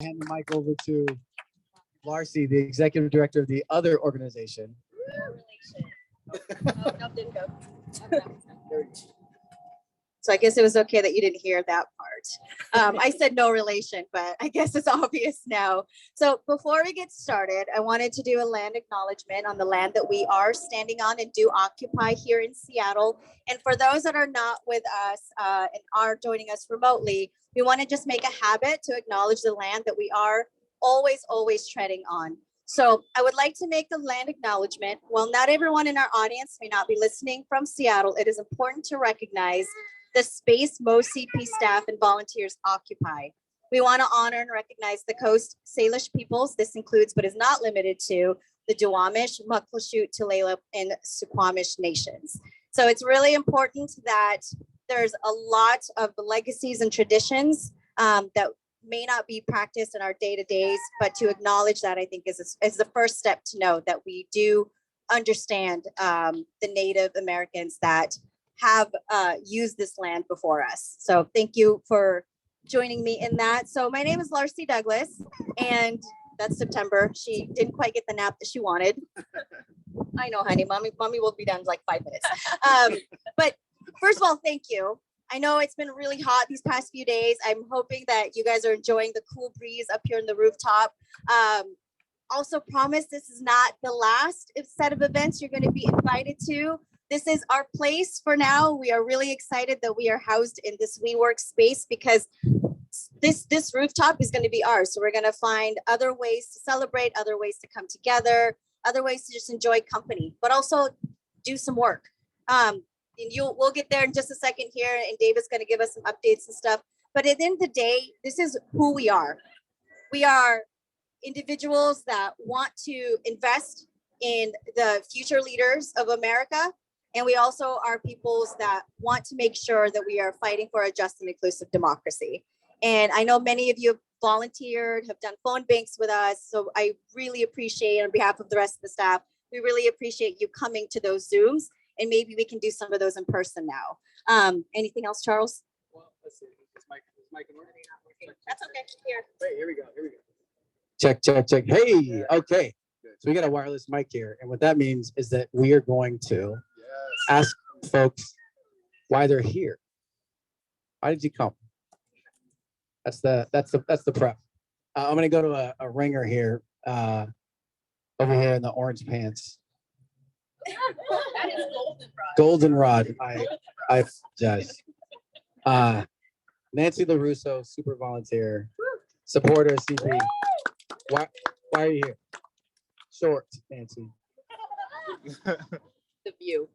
Hand the mic over to Larcy, the executive director of the other organization. Didn't go. So I guess it was okay that you didn't hear that part. I said no relation, but I guess it's obvious now. So before we get started, I wanted to do a land acknowledgement on the land that we are standing on and do occupy here in Seattle. And for those that are not with us and are joining us remotely, we want to just make a habit to acknowledge the land that we are always treading on. So I would like to make a land acknowledgement. While not everyone in our audience may not be listening from Seattle, it is important to recognize the space most CP staff and volunteers occupy. We want to honor and recognize the Coast Salish peoples. This includes, but is not limited to, the Duwamish, Muckleshoot, Tulalip, and Suquamish nations. So it's really important that there's a lot of legacies and traditions that may not be practiced in our day-to-days, but to acknowledge that, I think is the first step to know that we do understand the Native Americans that have used this land before us. So thank you for joining me in that. So my name is Larcy Douglas, and that's September. She didn't quite get the nap that she wanted. I know, honey, mommy will be done in like 5 minutes. But first of all, thank you. I know it's been really hot these past few days. I'm hoping that you guys are enjoying the cool breeze up here in the rooftop. Also promise this is not the last set of events you're going to be invited to. This is our place for now. We are really excited that we are housed in this WeWork space because this rooftop is going to be ours. So we're going to find other ways to celebrate, other ways to come together, other ways to just enjoy company, but also do some work. And we'll get there in just a second here, and David's going to give us some updates and stuff. But at the end of the day, this is who we are. We are individuals that want to invest in the future leaders of America. And we also are peoples that want to make sure that we are fighting for a just and inclusive democracy. And I know many of you have volunteered, have done phone banks with us. So I really appreciate, on behalf of the rest of the staff, we really appreciate you coming to those Zooms. And maybe we can do some of those in person now. Anything else, Charles? Well, let's see. Is Mike in order? That's okay. Here. Wait, here we go. Check. Hey, okay. So we got a wireless mic here. And what that means is that we are going to ask folks why they're here. Why did you come? That's the prep. I'm gonna go to a ringer here, over here in the orange pants. That is Goldenrod. I apologize. Nancy LaRusso, super volunteer, supporter of CP. Why are you here? Short, Nancy. The view.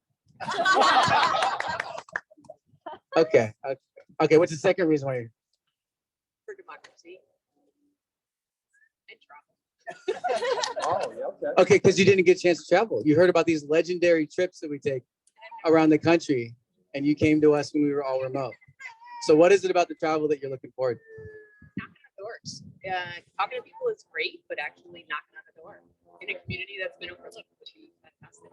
Okay. What's the second reason why you're here? For democracy. Oh, yeah, okay, because you didn't get a chance to travel. You heard about these legendary trips that we take around the country, and you came to us when we were all remote. So what is it about the travel that you're looking forward to? Knocking on doors. Talking to people is great, but actually knocking on the door in a community that's been overlooked would be fantastic.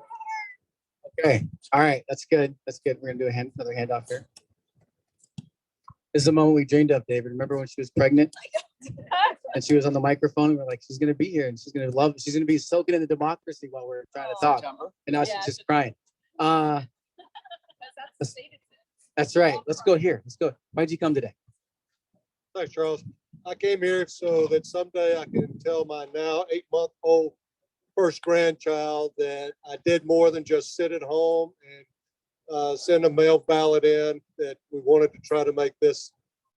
Okay. All right. That's good. We're going to do another handoff here. This is the moment we dreamed of, David. Remember when she was pregnant and she was on the microphone and we're like, she's going to be here and she's going to be soaking in the democracy while we're trying to talk. And now she's just crying. That's right. Let's go here. Let's go. Why'd you come today? Thanks, Charles. I came here so that someday I can tell my now 8-month-old first grandchild that I did more than just sit at home and send a mail ballot in, that we wanted to try to make this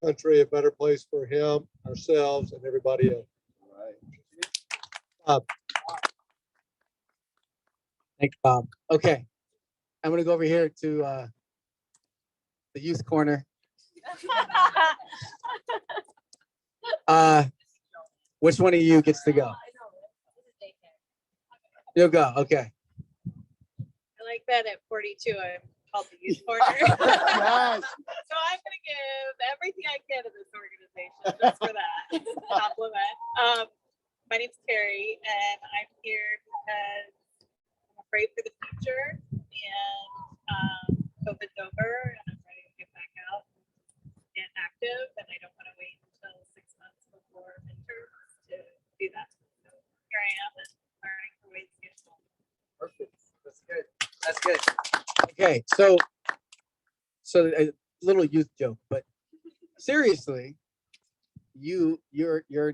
country a better place for him, ourselves, and everybody else. Bob. Thanks, Bob. Okay. I'm going to go over here to the youth corner. Which one of you gets to go? You'll go. Okay. I like that at 42, I'm called the youth corner. Yes. So I'm going to give everything I can to this organization just for that compliment. My name's Carrie, and I'm here because I'm afraid for the future, and COVID's over, and I'm ready to get back out and get active, and I don't want to wait until 6 months before midterm Okay, so a little youth joke, but seriously, you're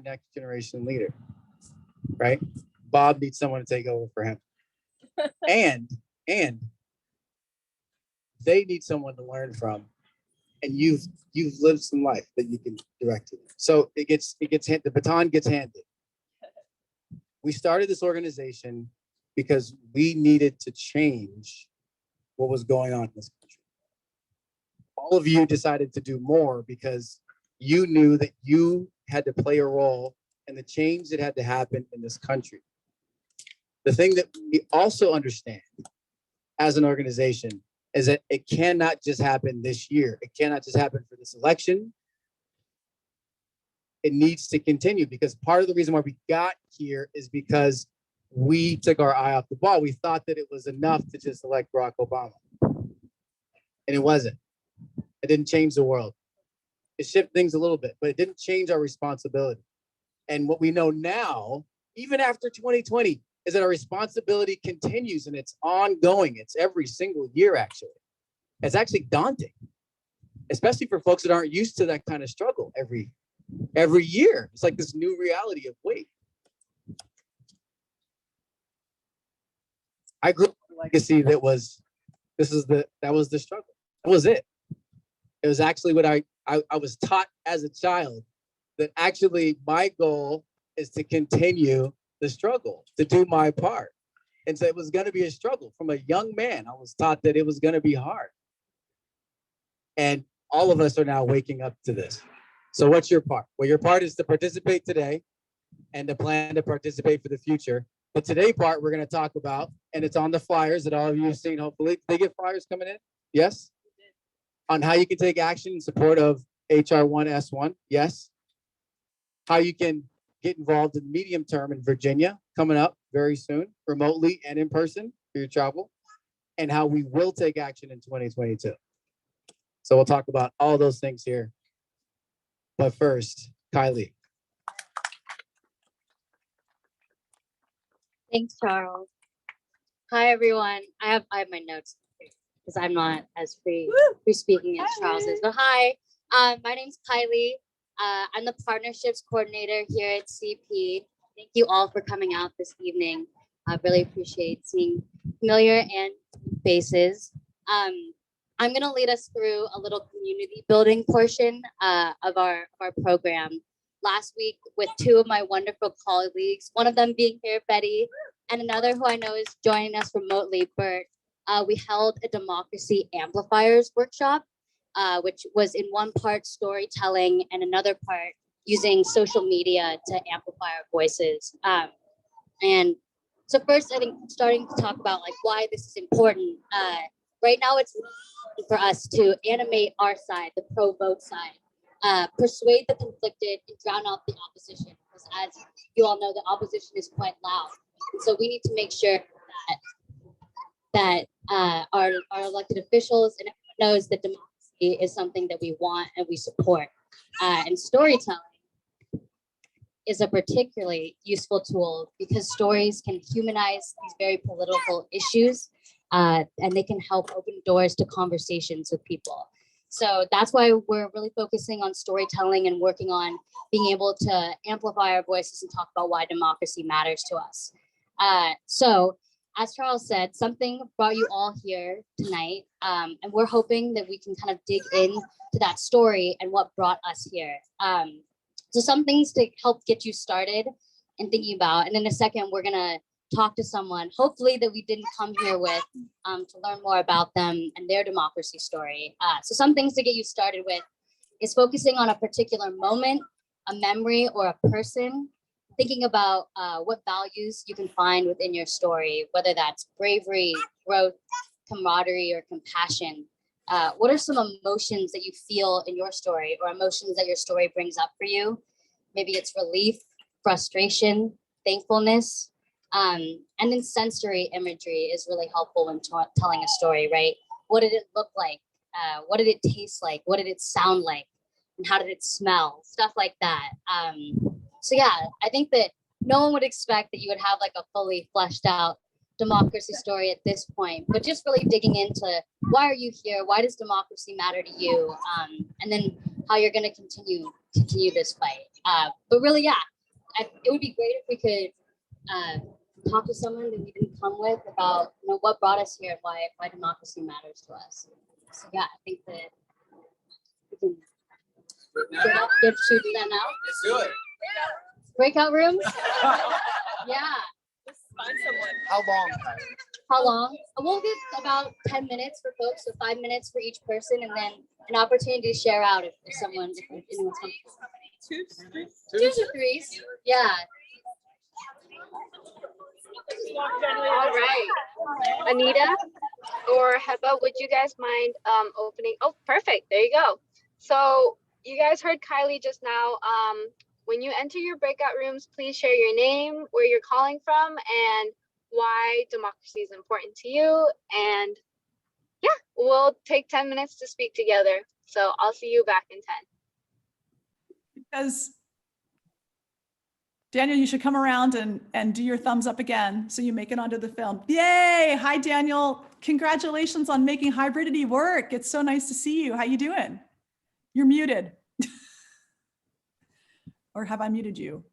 next generation leader, right? Bob needs someone to take over for him, and they need someone to learn from, and you've lived some life that you can direct to them. So the baton gets handed. We started this organization because we needed to change what was going on in this country. All of you decided to do more because you knew that you had to play a role in the change that had to happen in this country. The thing that we also understand as an organization is that it cannot just happen this year. It cannot just happen for this election. It needs to continue, because part of the reason why we got here is because we took our eye off the ball. We thought that it was enough to just elect Barack Obama. And it wasn't. It didn't change the world. It shifted things a little bit, but it didn't change our responsibility. And what we know now, even after 2020, is that our responsibility continues, and it's ongoing. It's every single year, actually. It's actually daunting, especially for folks that aren't used to that kind of struggle every year. It's like this new reality of wait. I grew up with a legacy that was the struggle. That was it. It was actually what I was taught as a child, that actually my goal is to continue the struggle, to do my part. And so it was going to be a struggle. From a young man, I was taught that it was going to be hard. And all of us are now waking up to this. So what's your part? Well, your part is to participate today and to plan to participate for the future. But today part we're going to talk about, and it's on the flyers that all of you have seen, hopefully. Did they get flyers coming in? Yes? On how you can take action in support of HR 1S1? Yes. How you can get involved in medium term in Virginia coming up very soon, remotely and in person for your travel, and how we will take action in 2022. So we'll talk about all those things here. But first, Kylie. Thanks, Charles. Hi, everyone. I have my notes because I'm not as free speaking as Charles is. But hi, my name's Kylie. I'm the partnerships coordinator here at CP. Thank you all for coming out this evening. I really appreciate seeing familiar and faces. I'm going to lead us through a little community building portion of our program. Last week with two of my wonderful colleagues, one of them being here, Betty, and another who I know is joining us remotely, Bert. We held a democracy amplifiers workshop, which was in one part storytelling and another part using social media to amplify our voices. And so first, I think starting to talk about like why this is important. Right now, it's for us to animate our side, the pro-vote side, persuade the conflicted and drown out the opposition. Because as you all know, the opposition is quite loud. And so we need to make sure that our elected officials and everyone knows that democracy is something that we want and we support. And storytelling is a particularly useful tool because stories can humanize these very political issues, and they can help open doors to conversations with people. So that's why we're really focusing on storytelling and working on being able to amplify our voices and talk about why democracy matters to us. So as Charles said, something brought you all here tonight, and we're hoping that we can kind of dig into that story and what brought us here. So some things to help get you started and thinking about, and in a second, we're gonna talk to someone, hopefully that we didn't come here with, to learn more about them and their democracy story. So some things to get you started with is focusing on a particular moment, a memory, or a person, thinking about what values you can find within your story, whether that's bravery, growth, camaraderie, or compassion. What are some emotions that you feel in your story or emotions that your story brings up for you? Maybe it's relief, frustration, thankfulness, and then sensory imagery is really helpful when telling a story, right? What did it look like? What did it taste like? What did it sound like? And how did it smell? Stuff like that. So yeah, I think that no one would expect that you would have like a fully fleshed out democracy story at this point, but just really digging into why are you here? Why does democracy matter to you? And then how you're going to continue this fight. But really, yeah, it would be great if we could talk to someone that we didn't come with about what brought us here and why democracy matters to us. So yeah, I think that we can should we do that now? Let's do it. Breakout rooms? Yeah. Just find someone. How long? How long? We'll give about 10 minutes for folks, so 5 minutes for each person, and then an opportunity to share out if anyone's comfortable. Twos or threes? Yeah. All right. Anita or Heba, would you guys mind opening? Oh, perfect. There you go. So you guys heard Kylie just now. When you enter your breakout rooms, please share your name, where you're calling from, and why democracy is important to you. And yeah, we'll take 10 minutes to speak together. So I'll see you back in 10. Because Daniel, you should come around and do your thumbs up again so you make it onto the film. Yay! Hi, Daniel. Congratulations on making hybridity work. It's so nice to see you. How you doing? You're muted. Or have I muted you?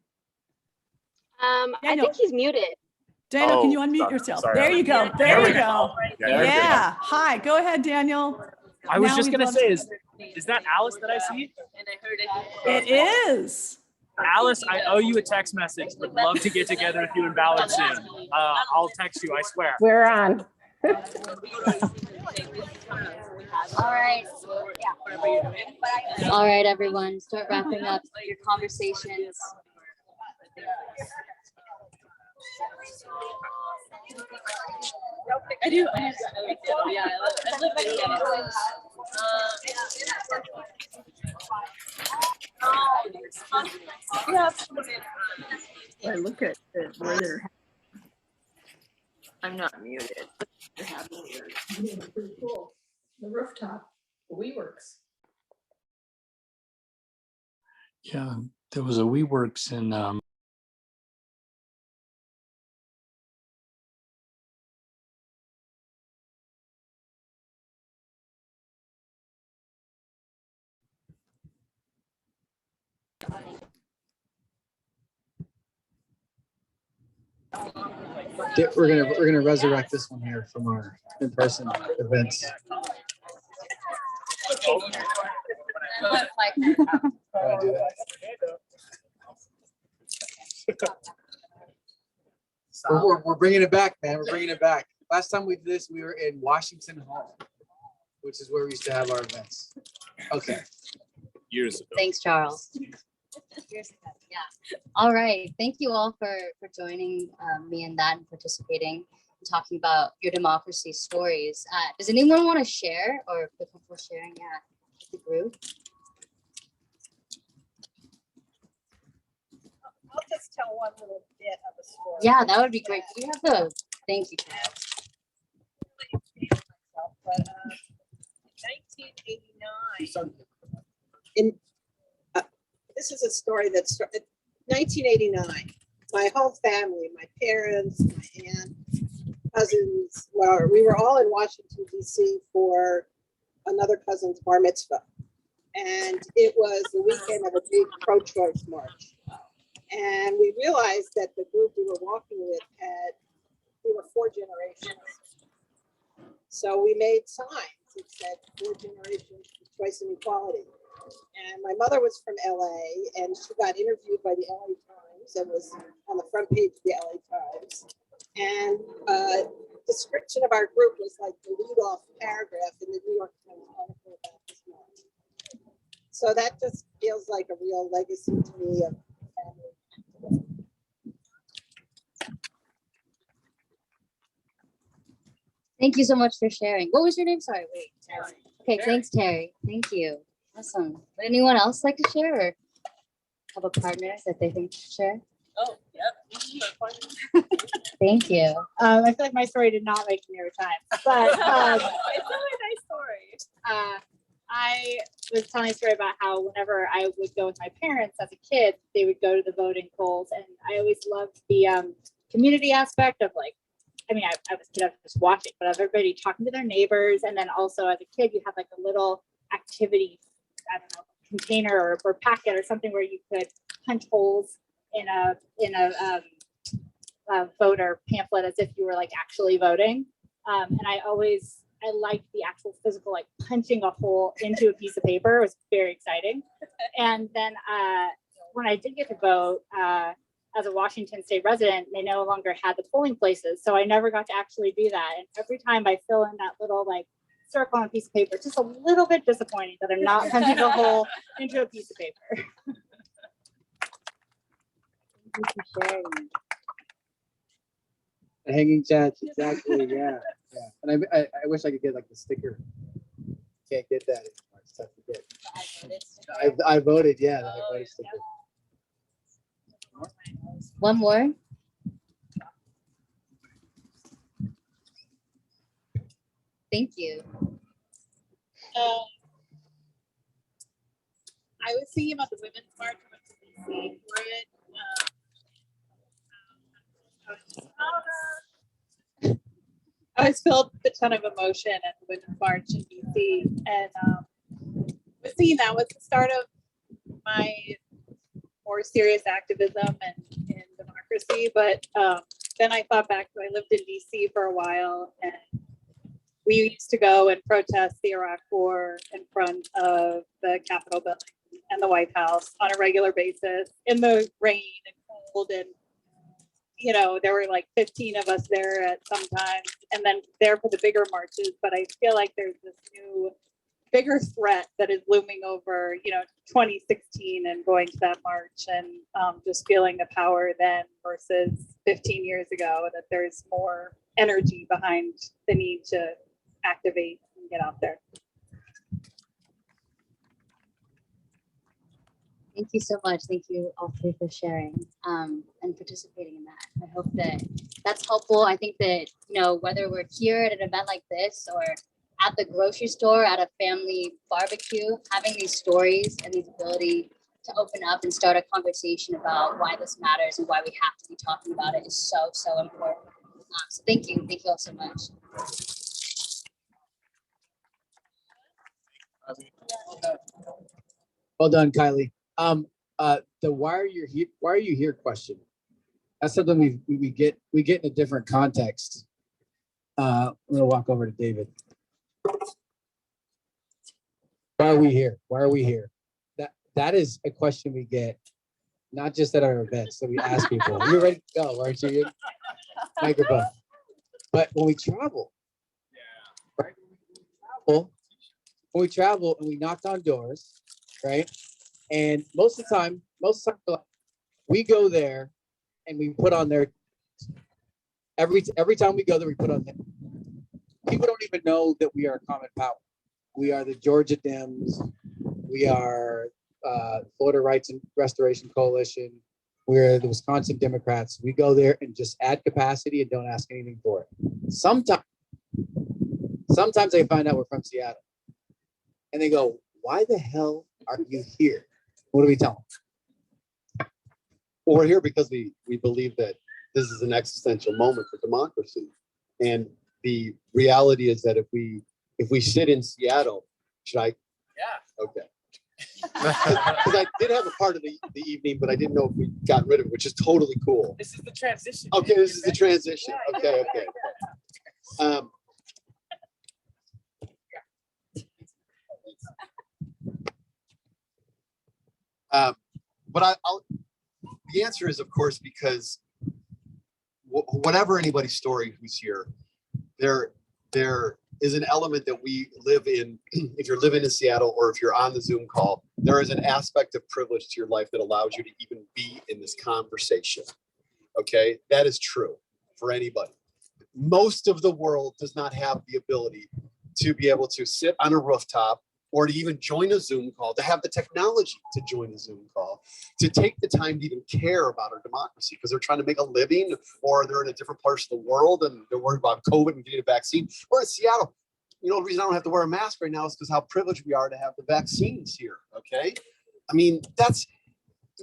I Daniel. think he's muted. Daniel, can you Oh, unmute yourself? sorry. There you go. There you go. There we go. Yeah. Hi. Go ahead, Daniel. I was Now just we'd gonna love say, to- is that Alice that I see? It is. Alice, I owe you a text message. Would love to get together with you in Ballard soon. I'll text you, I swear. We're on. All right. All right, everyone. Start wrapping up your conversations. I do. I look at it where they're. I'm not muted. They're having it. Pretty cool. The rooftop, the WeWorks. Yeah, there was a WeWorks in We're gonna resurrect this one here from our in-person events. Wanna do that? We're bringing it back, man. We're bringing it back. Last time we did this, we were in Washington Hall, which is where we used to have our events. Okay. Years ago. Thanks, Charles. Yeah. All right. Thank you all for joining me in that and participating and talking about your democracy stories. Does anyone want to share or feel comfortable sharing? Yeah, the group. I'll just tell one little bit of a story. Yeah, that would be great. Do you have the? Thank you, Charles. But 1989. This is a story that started 1989. My whole family, my parents, my aunt, cousins, well, we were all in Washington, D.C. for another cousin's bar mitzvah. And it was the weekend of a big pro-choice march. And we realized that the group we were walking with we were 4 generations. So we made signs that said 4 generations for choice and equality. And my mother was from LA and she got interviewed by the LA Times and was on the front page of the LA Times. And description of our group was like the lead off paragraph in the New York Times article about this march. So that just feels like a real legacy to me of family. Thank you so much for sharing. What was your name? Sorry, wait. Terry. Okay, thanks, Terry. Thank you. Awesome. Would anyone else like to share or have a partner that they think should share? Oh, yep. Thank you. I feel like my story did not make New York Times, but It's a really nice story. I was telling a story about how whenever I would go with my parents as a kid, they would go to the voting polls, and I always loved the community aspect of like I mean, I was a kid, I was just watching, but everybody talking to their neighbors. And then also as a kid, you had like a little activity, I don't know, container or packet or something where you could punch holes in a voter pamphlet as if you were like actually voting. And I liked the actual physical, like punching a hole into a piece of paper. It was very exciting. And then when I did get to vote, as a Washington state resident, they no longer had the polling places. So I never got to actually do that. And every time I fill in that little like circle on a piece of paper, it's just a little bit disappointing that I'm not punching a hole into a piece of paper. Thank you for sharing. The hanging chats, exactly. Yeah, yeah. And I wish I could get like the sticker. Can't get that anymore. It's tough to get. I voted. Yeah, I voted sticker. One more. Thank you. I was thinking about the women's march. I went to DC for it. I was filled with a ton of emotion at the Women's March in DC, and was thinking that was the start of my more serious activism and in democracy. But then I thought back to I lived in DC for a while, and we used to go and protest the Iraq War in front of the Capitol building and the White House on a regular basis in the rain and cold, and you know, there were like 15 of us there at some time, and then there for the bigger marches. But I feel like there's this new, bigger threat that is looming over, you know, 2016 and going to that march, and just feeling the power then versus 15 years ago, that there's more energy behind the need to activate and get out there. Thank you so much. Thank you all three for sharing and participating in that. I hope that that's helpful. I think that, you know, whether we're here at an event like this or at the grocery store, at a family barbecue, having these stories and the ability to open up and start a conversation about why this matters and why we have to be talking about it is so, so important. So thank you. Thank you all so much. Well done, Kylie. The why are you here question. That's something we get in a different context. I'm gonna walk over to David. Why are we here? Why are we here? That is a question we get, not just at our events. So we ask people, "You're ready to go, aren't you?" Microphone. But when we travel, right? When we travel and we knocked on doors, right? And most of the time, we go there and we put on there. Every time we go there, we put on there. People don't even know that we are Common Power. We are the Georgia Dems. We are Florida Rights and Restoration Coalition. We're the Wisconsin Democrats. We go there and just add capacity and don't ask anything for it. Sometimes they find out we're from Seattle. And they go, "Why the hell are you here?" What do we tell them? Well, we're here because we believe that this is an existential moment for democracy. And the reality is that if we sit in Seattle, should I? Yeah. Okay. Because I did have a part of the evening, but I didn't know if we got rid of it, which is totally cool. This is the transition. Okay, this is the transition. Okay. But the answer is, of course, because whatever anybody's story who's here, there is an element that we live in. If you're living in Seattle or if you're on the Zoom call, there is an aspect of privilege to your life that allows you to even be in this conversation. Okay, that is true for anybody. Most of the world does not have the ability to be able to sit on a rooftop or to even join a Zoom call, to have the technology to join a Zoom call, to take the time to even care about our democracy because they're trying to make a living or they're in a different part of the world and they're worried about COVID and getting a vaccine. We're in Seattle. You know, the reason I don't have to wear a mask right now is because how privileged we are to have the vaccines here, okay? I mean,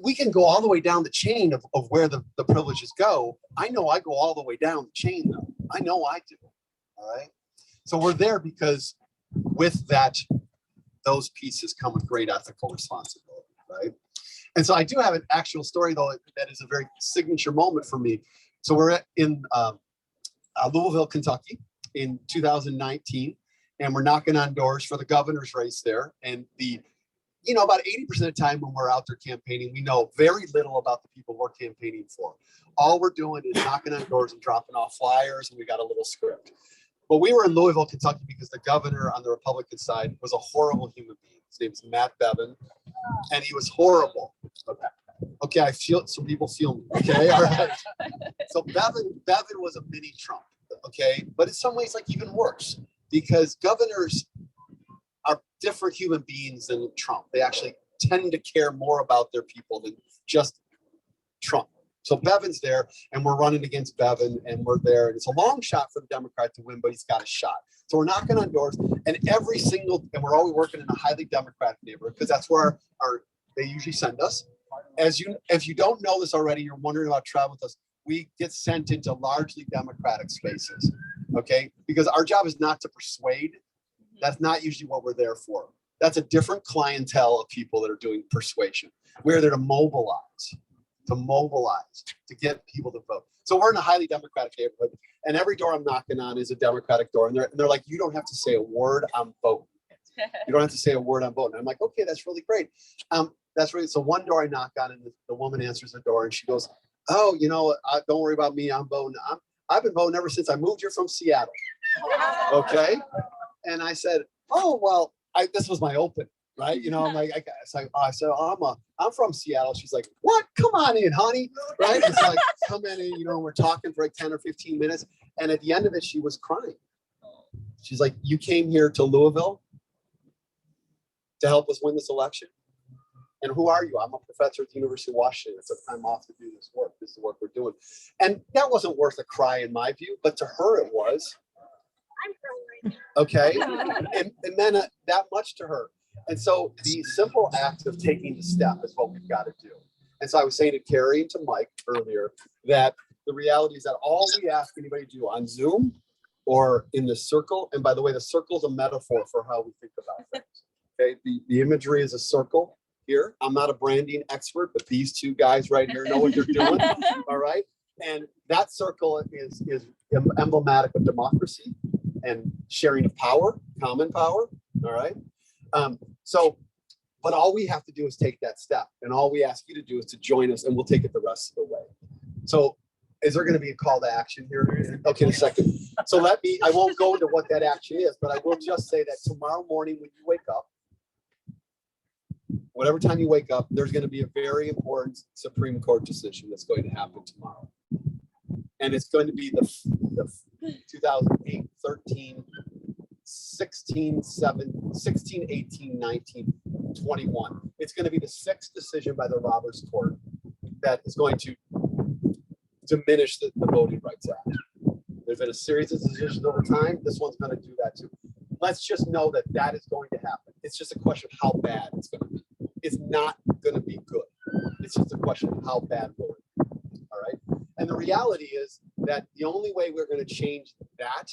we can go all the way down the chain of where the privileges go. I know I go all the way down the chain though. I know I do. All right. So we're there because with that, those pieces come with great ethical responsibility, right? And so I do have an actual story, though, that is a very signature moment for me. So we're in Louisville, Kentucky in 2019, and we're knocking on doors for the governor's race there. And about 80% of the time when we're out there campaigning, we know very little about the people we're campaigning for. All we're doing is knocking on doors and dropping off flyers, and we got a little script. But we were in Louisville, Kentucky, because the governor on the Republican side was a horrible human being. His name is Matt Bevin, and he was horrible. Okay, I feel some people feel me. Okay, all right. So Bevin was a mini Trump. Okay, but in some ways, like even worse, because governors are different human beings than Trump. They actually tend to care more about their people than just Trump. So Bevin's there, and we're running against Bevin, and we're there, and it's a long shot for the Democrat to win, but he's got a shot. So we're knocking on doors, and and we're always working in a highly Democratic neighborhood because that's where they usually send us. If you don't know this already, you're wondering about travel with us. We get sent into largely Democratic spaces, okay? Because our job is not to persuade. That's not usually what we're there for. That's a different clientele of people that are doing persuasion. We're there to mobilize, to get people to vote. So we're in a highly Democratic neighborhood, and every door I'm knocking on is a Democratic door. And they're like, you don't have to say a word, I'm voting. You don't have to say a word, I'm voting. I'm like, okay, that's really great. That's right. So one door I knock on, and the woman answers the door, and she goes, oh, don't worry about me, I'm voting. I've been voting ever since I moved here from Seattle. Okay. And I said, oh, well, this was my open. Right. I'm like, I said, I'm from Seattle. She's like, what? Come on in, honey. Right. It's like, come in, we're talking for like 10 or 15 minutes. And at the end of it, she was crying. She's like, you came here to Louisville to help us win this election? And who are you? I'm a professor at the University of Washington. It's a time off to do this work. This is the work we're doing. And that wasn't worth a cry in my view, but to her it was. Okay. And then that much to her. And so the simple act of taking the step is what we've got to do. And so I was saying to Carrie and to Mike earlier that the reality is that all we ask anybody to do on Zoom or in the circle, and by the way, the circle is a metaphor for how we think about things. Okay. The imagery is a circle here. I'm not a branding expert, but these two guys right here know what they're doing. All right. And that circle is emblematic of democracy and sharing of power, common power. All right. But all we have to do is take that step, and all we ask you to do is to join us, and we'll take it the rest of the way. So is there going to be a call to action here? Okay, in a second. So I won't go into what that action is, but I will just say that tomorrow morning when you wake up, whatever time you wake up, there's going to be a very important Supreme Court decision that's going to happen tomorrow. And it's going to be the 2008, 13, 16, 18, 19, 21. It's going to be the sixth decision by the Roberts Court that is going to diminish the Voting Rights Act. There's been a series of decisions over time. This one's going to do that too. Let's just know that is going to happen. It's just a question of how bad it's going to be. It's not going to be good. It's just a question of how bad will it be. All right. And the reality is that the only way we're going to change that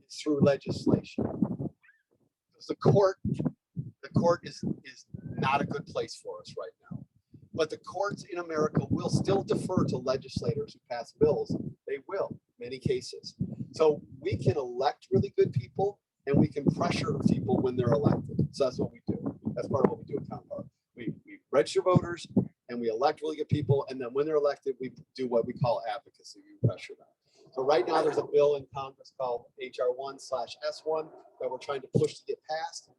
is through legislation. Because the court is not a good place for us right now. But the courts in America will still defer to legislators who pass bills. They will, in many cases. So we can elect really good people, and we can pressure people when they're elected. So that's what we do. That's part of what we do at Town Park. We register voters, and we elect really good people, and then when they're elected, we do what we call advocacy. We pressure them. So right now, there's a bill in Congress called HR 1/S1 that we're trying to push to get passed.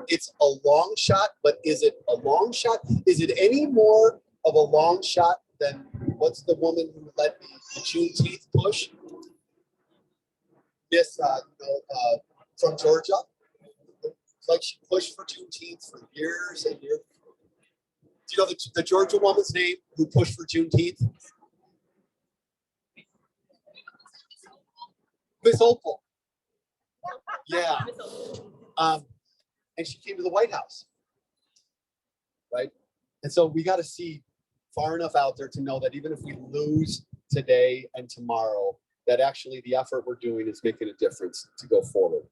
It's a long shot, but is it a long shot? Is it any more of a long shot than what's the woman who led the Juneteenth push? This, from Georgia. It's like she pushed for Juneteenth for years and years. Do you know the Georgia woman's name who pushed for Juneteenth? Miss Opal. Yeah. And she came to the White House, right? And so we got to see far enough out there to know that even if we lose today and tomorrow, that actually the effort we're doing is making a difference to go forward.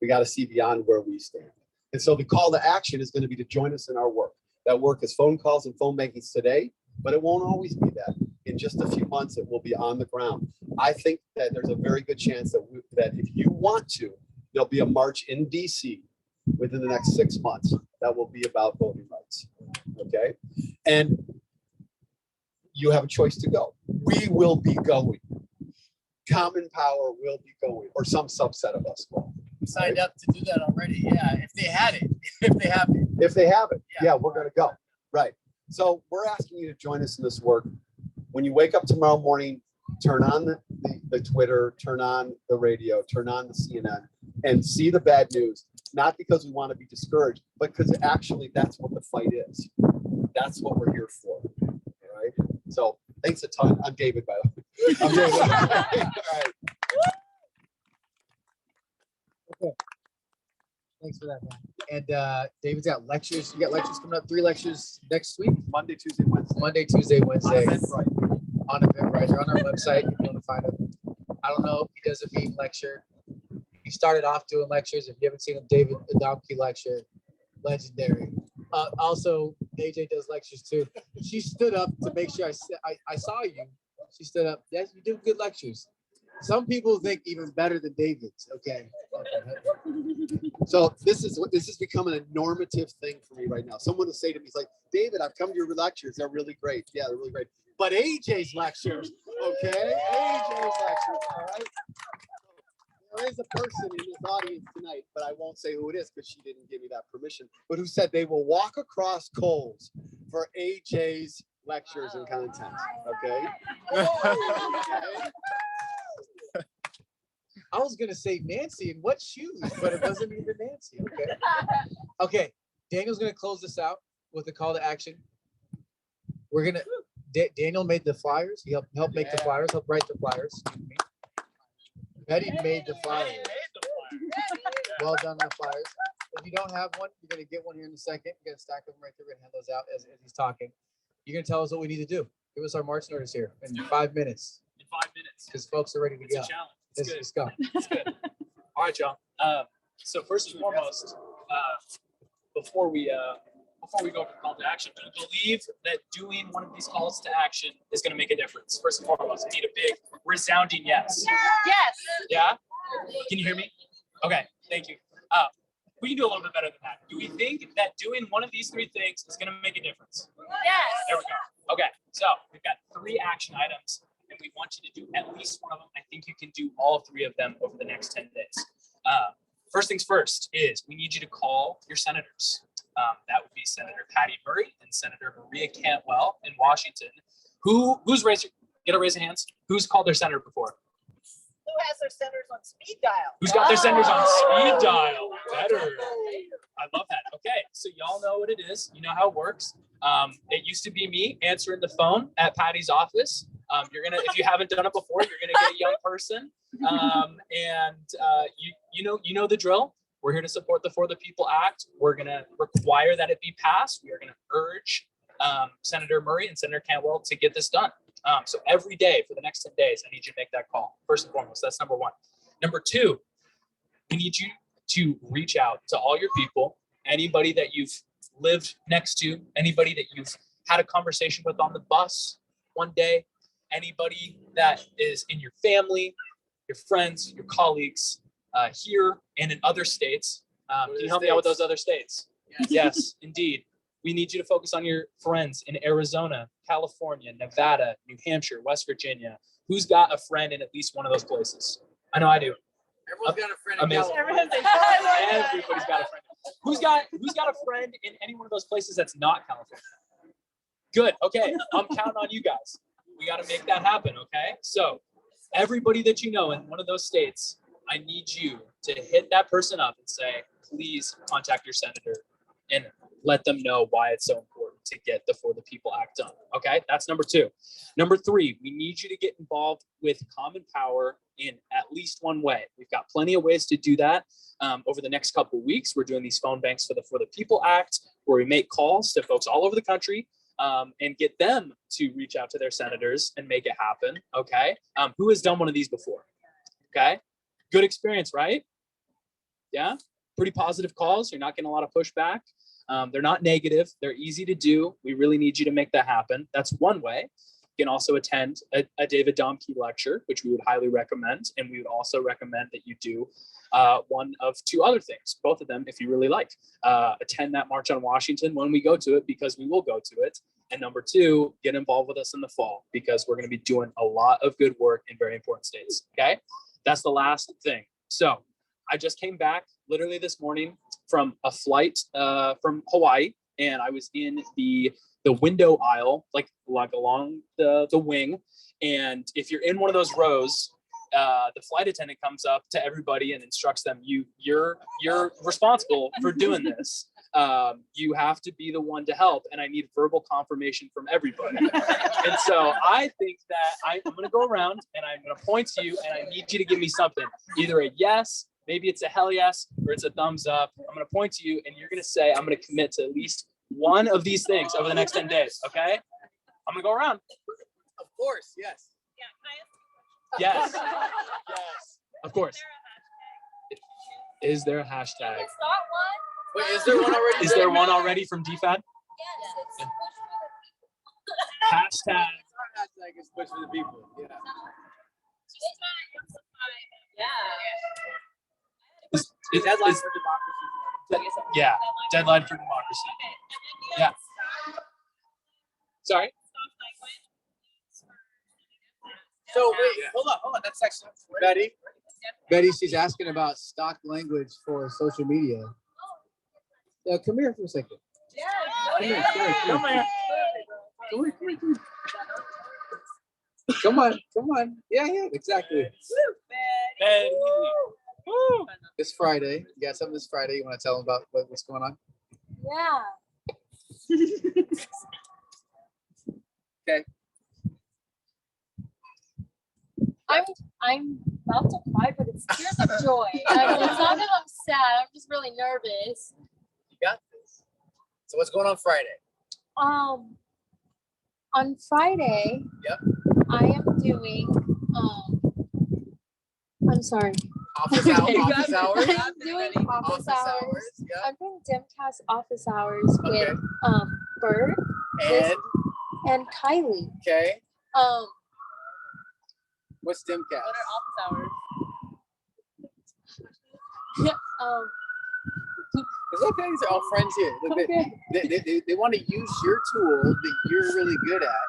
We got to see beyond where we stand. And so the call to action is going to be to join us in our work. That work is phone calls and phone bankings today, but it won't always be that. In just a few months, it will be on the ground. I think that there's a very good chance that if you want to, there'll be a march in DC within the next 6 months that will be about voting rights. Okay? And you have a choice to go. We will be going. Common Power will be going, or some subset of us will. Signed up to do that already. Yeah, if they had it, if they have it. If they have it, yeah, we're going to go. Right. So we're asking you to join us in this work. When you wake up tomorrow morning, turn on the Twitter, turn on the radio, turn on the CNN, and see the bad news. Not because we want to be discouraged, but because actually that's what the fight is. That's what we're here for. All right. So thanks a ton. I'm David, by the way. I'm David. All right. Okay. Thanks for that, man. And David's got lectures. You got lectures coming up, 3 lectures next week? Monday, Tuesday, Wednesday. Monday, Tuesday, Wednesday. On Eventbrite. On Eventbrite. They're on our website if you want to find them. I don't know if he does a meme lecture. He started off doing lectures. If you haven't seen him, David Adamski lecture, legendary. Also, AJ does lectures too. She stood up to make sure I saw you. She stood up. Yes, you do good lectures. Some people think even better than David's. Okay. So this is becoming a normative thing for me right now. Someone will say to me, "He's like, David, I've come to your lectures. They're really great. Yeah, they're really great. But AJ's lectures, okay? AJ's lectures, all right? There is a person in this audience tonight, but I won't say who it is because she didn't give me that permission, but who said they will walk across coals for AJ's lectures and content, okay? I was gonna say Nancy in what shoes, but it wasn't even Nancy. Okay. Okay. Daniel's gonna close this out with a call to action. We're gonna. Daniel made the flyers. He helped make the flyers. Helped write the flyers. Excuse me. Betty made the flyers. Well done on the flyers. If you don't have one, you're gonna get one here in a second. You're gonna stack them right there. We're gonna hand those out as he's talking. You're gonna tell us what we need to do. Give us our marching orders here in 5 minutes. In 5 minutes. Because folks are ready to It's go. a challenge. Let's go. It's good. All right, y'all. So first and foremost, before we go for call to action, do you believe that doing one of these calls to action is going to make a difference? First and foremost, I need a big resounding yes. Yes. Yeah? Can you hear me? Okay, thank you. We can do a little bit better than that. Do we think that doing one of these 3 things is going to make a difference? Yes. There we go. Okay, so we've got 3 action items, and we want you to do at least one of them. I think you can do all 3 of them over the next 10 days. First things first is we need you to call your senators. That would be Senator Patty Murray and Senator Maria Cantwell in Washington. Who's raised a hands? Who's called their senator before? Who has their senators on speed dial? Who's got their senators on speed dial? Better. I love that. Okay, so y'all know what it is. You know how it works. It used to be me answering the phone at Patty's office. If you haven't done it before, you're gonna get a young person. You know the drill. We're here to support the For the People Act. We're gonna require that it be passed. We are gonna urge Senator Murray and Senator Cantwell to get this done. So every day for the next 10 days, I need you to make that call. First and foremost, that's number 1. Number 2, we need you to reach out to all your people, anybody that you've lived next to, anybody that you've had a conversation with on the bus one day, anybody that is in your family, your friends, your colleagues here and in other states. Can you help me out with those other states? Yes, indeed. We need you to focus on your friends in Arizona, California, Nevada, New Hampshire, West Virginia. Who's got a friend in at least one of those places? I know I do. Everyone's got a friend in Amazing. California. Everybody's got a friend. Who's got a friend in any one of those places that's not California? Good. Okay. I'm counting on you guys. We got to make that happen. Okay. So everybody that you know in one of those states, I need you to hit that person up and say, please contact your senator and let them know why it's so important to get the For the People Act done. Okay, that's number 2. Number 3, we need you to get involved with Common Power in at least one way. We've got plenty of ways to do that. Over the next couple of weeks, we're doing these phone banks for the People Act, where we make calls to folks all over the country and get them to reach out to their senators and make it happen. Okay. Who has done one of these before? Okay. Good experience, right? Yeah. Pretty positive calls. You're not getting a lot of pushback. They're not negative. They're easy to do. We really need you to make that happen. That's one way. You can also attend a David Domke lecture, which we would highly recommend. And we would also recommend that you do one of two other things, both of them, if you really like. Attend that March on Washington when we go to it, because we will go to it. And number two, get involved with us in the fall, because we're going to be doing a lot of good work in very important states. Okay. That's the last thing. So I just came back literally this morning from a flight from Hawaii, and I was in the window aisle, like along the wing. And if you're in one of those rows, the flight attendant comes up to everybody and instructs them, you're responsible for doing this. You have to be the one to help, and I need verbal confirmation from everybody. And so I think that I'm going to go around and I'm going to point to you, and I need you to give me something, either a yes, maybe it's a hell yes, or it's a thumbs up. I'm going to point to you, and you're going to say, I'm going to commit to at least one of these things over the next 10 days. Okay. I'm going to go around. Of course, yes. Yes. Yes. Of course. Is there a hashtag? Wait, is there one already? Is there one already from DFAD? Yes, Hashtag. Hashtag is push for the people. Yeah. Is- yeah. Deadline for democracy. Yeah. Sorry. So wait, hold on. That's actually Betty. Betty, she's asking about stock language for social media. Come here for a second. Come here. Come on. Yeah, exactly. Betty. Woo. This Friday, you got something this Friday. You want to tell them about what's going on? Yeah. Okay. I'm about to cry, but it's tears of joy. I mean, it's not that I'm sad. I'm just really nervous. You got this. So what's going on Friday? On Friday, Yep. I am doing I'm sorry. Office hours. I'm doing office hours. Yep. I'm doing Dimcast office hours Okay. with Bird and Kylie. Okay. What's Dimcast? office hours? It's okay. These are all friends here. Look, Okay. they want to use your tool that you're really good at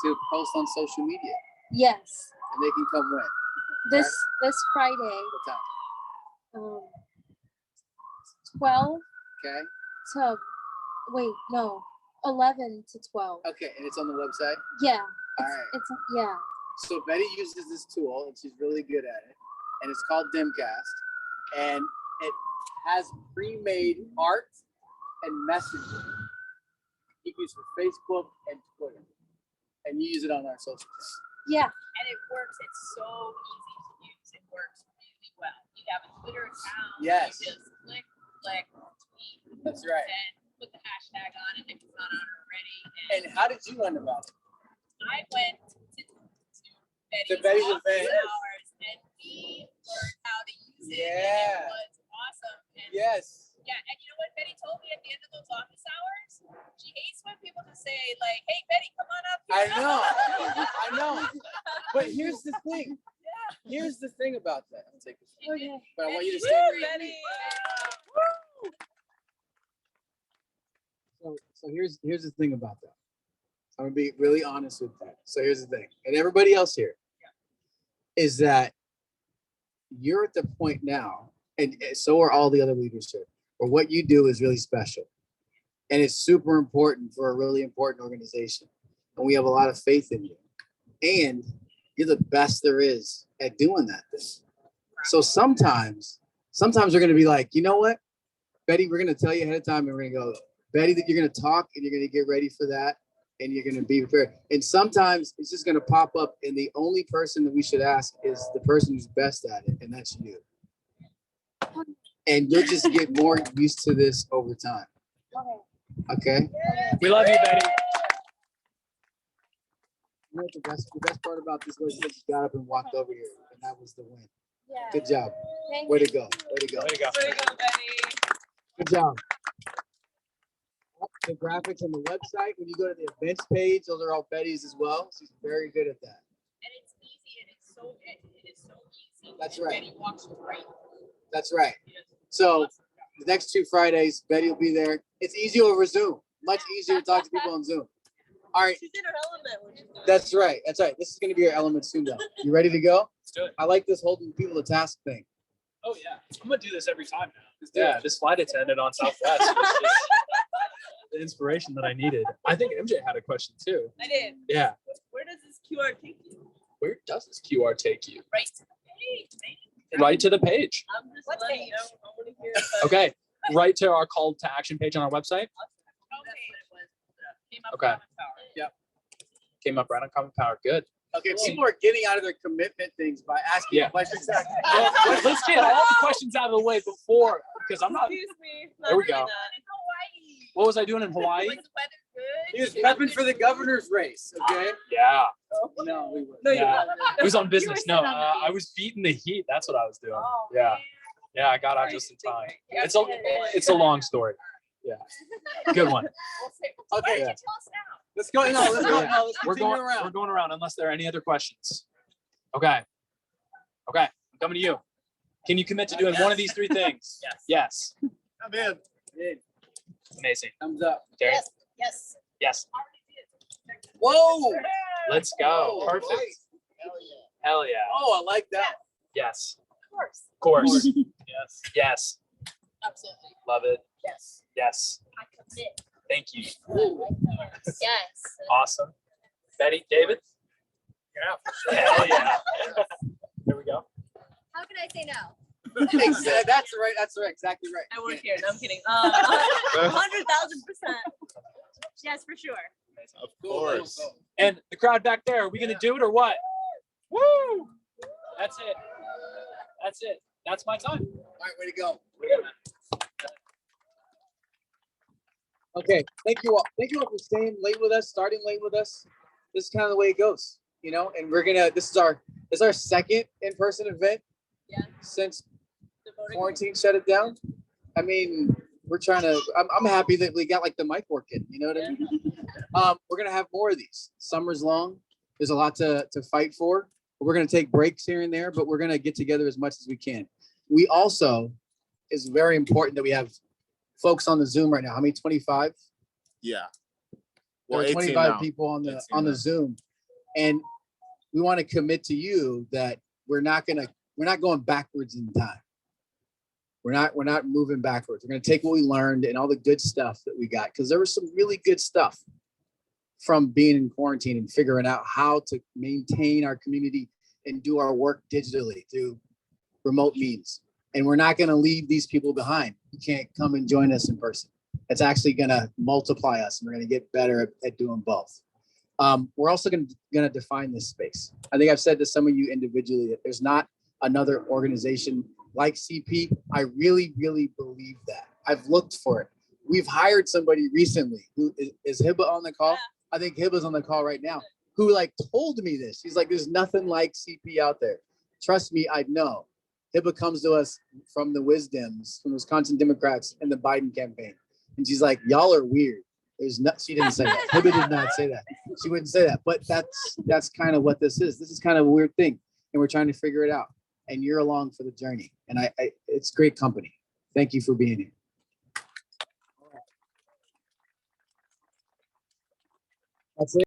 to post on social media, Yes. and they can come when? This Friday, What time? 12 Okay. to 11 to 12. Okay, and it's on the website. Yeah. All right. It's yeah. So Betty uses this tool, and she's really good at it, and it's called Dimcast, and it has pre-made art and messaging. You can use for Facebook and Twitter, and you use it on our socials. Yeah. And it works. It's so easy to use. It works really well. You have a Twitter account. Yes. You just click, tweet. That's right. And put the hashtag on it if it's not on already. And how did you learn about it? I went to Betty's office event. hours, and we learned how to use it. Yeah. And it was awesome. And Yes. yeah, and you know what Betty told me at the end of those office hours? She hates when people just say, like, hey, Betty, come on up here. I know. But here's the thing. Here's the thing about that. I'll take this. Okay. But I want you to Woo, stand here. Betty. So here's the thing about that. I'm gonna be really honest with that. So here's the thing, and everybody else here, is that you're at the point now, and so are all the other leaders here, where what you do is really special, and it's super important for a really important organization, and we have a lot of faith in you, and you're the best there is at doing that thing. So sometimes we're gonna be like, you know what, Betty, we're gonna tell you ahead of time, and we're gonna go, Betty, that you're gonna talk, and you're gonna get ready for that. And you're going to be prepared. And sometimes it's just going to pop up. And the only person that we should ask is the person who's best at it. And that's you. And you'll just get more used to this over time. Okay. Okay. We love you, Betty. You know what the best part about this was you just got up and walked over here, and that was the win. Good job. Way to go. Way to go. Way to go. Way to go, Betty. Good job. The graphics on the website, when you go to the events page, those are all Betty's as well. She's very good at that. And it's easy and it's so, it is so easy. That's and right. Betty walks right. That's right. So the next 2 Fridays, Betty will be there. It's easy over Zoom. Much easier to talk to people on Zoom. All right. She's in her element when she's doing That's right. That's right. This is going to be your element soon, though. You ready to go? Let's do it. I like this holding people to task thing. Oh yeah, I'm gonna do this every time now. Yeah, this flight attendant on Southwest was just the inspiration that I needed. I think MJ had a question too. I did. Yeah. Where does this QR take you? Where does this QR take you? Right to the page, man. Right to the page. I'm just letting you know. I want to hear. Okay. Right to our call to action page on our website. Okay. Yep. Came up right on Common Power. Good. Okay, people are getting out of their commitment things by asking Yeah. questions. Well, let's get all the questions out of the way before, because I'm not. Excuse me. There we go. What was I doing in Hawaii? He was prepping for the governor's race, okay? Yeah. No, we were. No, you Yeah. weren't. It was on business. No, sitting on the I was beating the heat. That's what I was doing. Oh, Yeah. man. Yeah, I got out just in time. Yeah, It's a you did. it's a long story. Yeah. Good one. Okay, Yeah. let's go. No, let's go. Yeah. No, let's We're continue going around. we're going around unless there are any other questions. Okay. Okay. I'm coming to you. Can you commit to doing one of these 3 things? Yes. I'm in. Amazing. Thumbs up. Terry? Yes. Yes. Whoa. Let's go. Whoa, Perfect. nice. Hell yeah. Oh, I like that. Yes. Of course. Of course. Yes. Yes. Absolutely. Love it. Yes. Yes. I commit. Thank you. Yes. Awesome. Betty, David? Yeah. Hell yeah. There we go. How can I say no? That's right. That's right. Exactly right. I work here. No, I'm kidding. 100,000%. Yes, for sure. Of course. And the crowd back there, are we gonna do it or what? Woo! That's it. That's it. That's my time. All right, way to go. Way to go, man. Okay, thank you all. Thank you all for staying late with us, starting late with us. This is kind of the way it goes, you know. And we're gonna. This is our 2nd in-person event. Yeah. Since quarantine shut it down. I mean, we're trying to. I'm happy that we got like the mic working. You know what I mean? We're gonna have more of these. Summer's long. There's a lot to fight for. We're gonna take breaks here and there, but we're gonna get together as much as we can. We also, it's very important that we have folks on the Zoom right now. How many? 25. Yeah. There are 25 people on the Zoom, and we want to commit to you that we're not going backwards in time. We're not moving backwards. We're going to take what we learned and all the good stuff that we got, because there was some really good stuff from being in quarantine and figuring out how to maintain our community and do our work digitally through remote means. And we're not going to leave these people behind. You can't come and join us in person. It's actually going to multiply us, and we're going to get better at doing both. We're also going to define this space. I think I've said to some of you individually that there's not another organization like CP. I really, really believe that. I've looked for it. We've hired somebody recently who is Hiba on the call. I think Hiba's on the call right now, who like told me this. He's like, there's nothing like CP out there. Trust me, I know. Hiba comes to us from the Wisdoms, from Wisconsin Democrats and the Biden campaign. And she's like, y'all are weird. There's not, she didn't say that. Hiba did not say that. She wouldn't say that, but that's kind of what this is. This is kind of a weird thing, and we're trying to figure it out. And you're along for the journey. And I it's great company. Thank you for being here. That's it.